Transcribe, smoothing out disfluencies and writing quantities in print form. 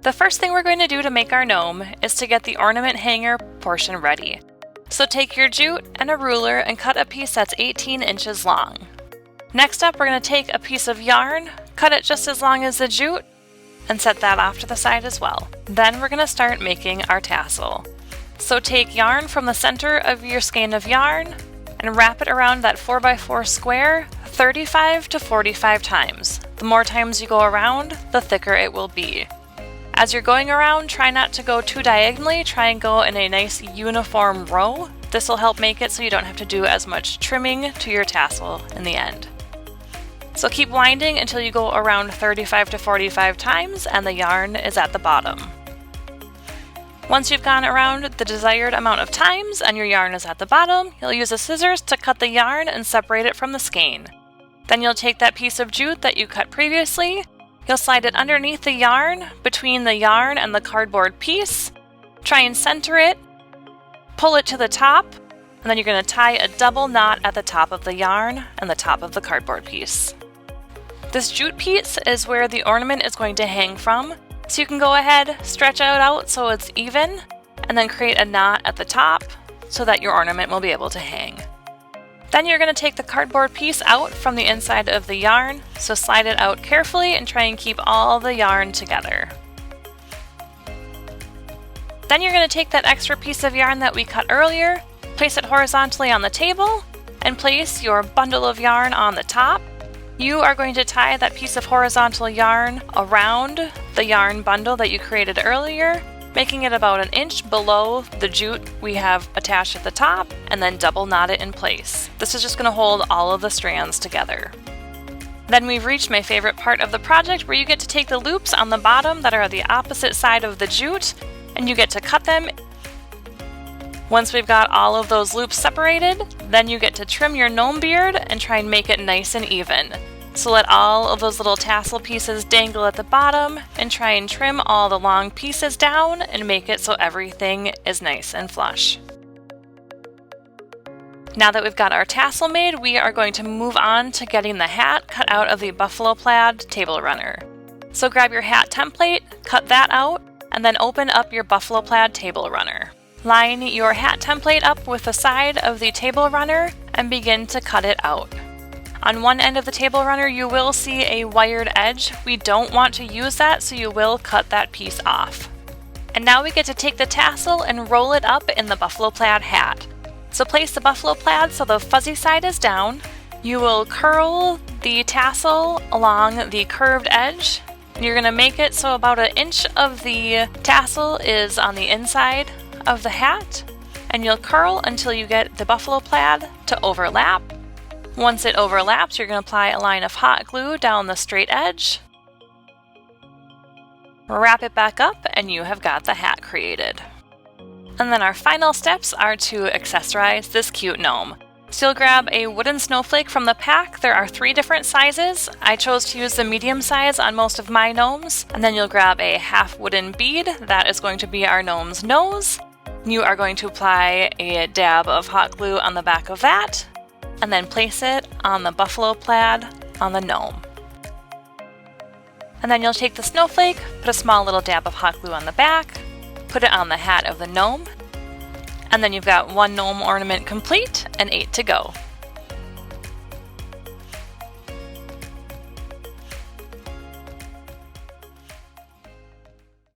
The first thing we're going to do to make our gnome is to get the ornament hanger portion ready. So take your jute and a ruler and cut a piece that's 18 inches long. Next up, we're going to take a piece of yarn, cut it just as long as the jute, and set that off to the side as well. Then we're going to start making our tassel. So take yarn from the center of your skein of yarn and wrap it around that 4x4 square 35 to 45 times. The more times you go around, the thicker it will be. As you're going around, try not to go too diagonally, try and go in a nice uniform row. This will help make it so you don't have to do as much trimming to your tassel in the end. So keep winding until you go around 35 to 45 times and the yarn is at the bottom. Once you've gone around the desired amount of times and your yarn is at the bottom, you'll use the scissors to cut the yarn and separate it from the skein. Then you'll take that piece of jute that you cut previously, you'll slide it underneath the yarn, between the yarn and the cardboard piece, try and center it, pull it to the top, and then you're going to tie a double knot at the top of the yarn and the top of the cardboard piece. This jute piece is where the ornament is going to hang from, so you can go ahead, stretch it out so it's even, and then create a knot at the top so that your ornament will be able to hang. Then you're going to take the cardboard piece out from the inside of the yarn, so slide it out carefully and try and keep all the yarn together. Then you're going to take that extra piece of yarn that we cut earlier, place it horizontally on the table, and place your bundle of yarn on the top. You are going to tie that piece of horizontal yarn around the yarn bundle that you created earlier, making it about 1 inch below the jute we have attached at the top, and then double knot it in place. This is just going to hold all of the strands together. Then we've reached my favorite part of the project, where you get to take the loops on the bottom that are the opposite side of the jute, and you get to cut them. Once we've got all of those loops separated, then you get to trim your gnome beard and try and make it nice and even. So let all of those little tassel pieces dangle at the bottom and try and trim all the long pieces down and make it so everything is nice and flush. Now that we've got our tassel made, we are going to move on to getting the hat cut out of the buffalo plaid table runner. So grab your hat template, cut that out, and then open up your buffalo plaid table runner. Line your hat template up with the side of the table runner and begin to cut it out. On one end of the table runner, you will see a wired edge. We don't want to use that, so you will cut that piece off. And now we get to take the tassel and roll it up in the buffalo plaid hat. So place the buffalo plaid so the fuzzy side is down. You will curl the tassel along the curved edge. You're going to make it so about 1 inch of the tassel is on the inside of the hat, and you'll curl until you get the buffalo plaid to overlap. Once it overlaps, you're going to apply a line of hot glue down the straight edge, wrap it back up, and you have got the hat created. And then our final steps are to accessorize this cute gnome. So you'll grab a wooden snowflake from the pack. There are 3 different sizes. I chose to use the medium size on most of my gnomes. And then you'll grab a half wooden bead. That is going to be our gnome's nose. You are going to apply a dab of hot glue on the back of that, and then place it on the buffalo plaid on the gnome. And then you'll take the snowflake, put a small little dab of hot glue on the back, put it on the hat of the gnome, and then you've got 1 gnome ornament complete and 8 to go.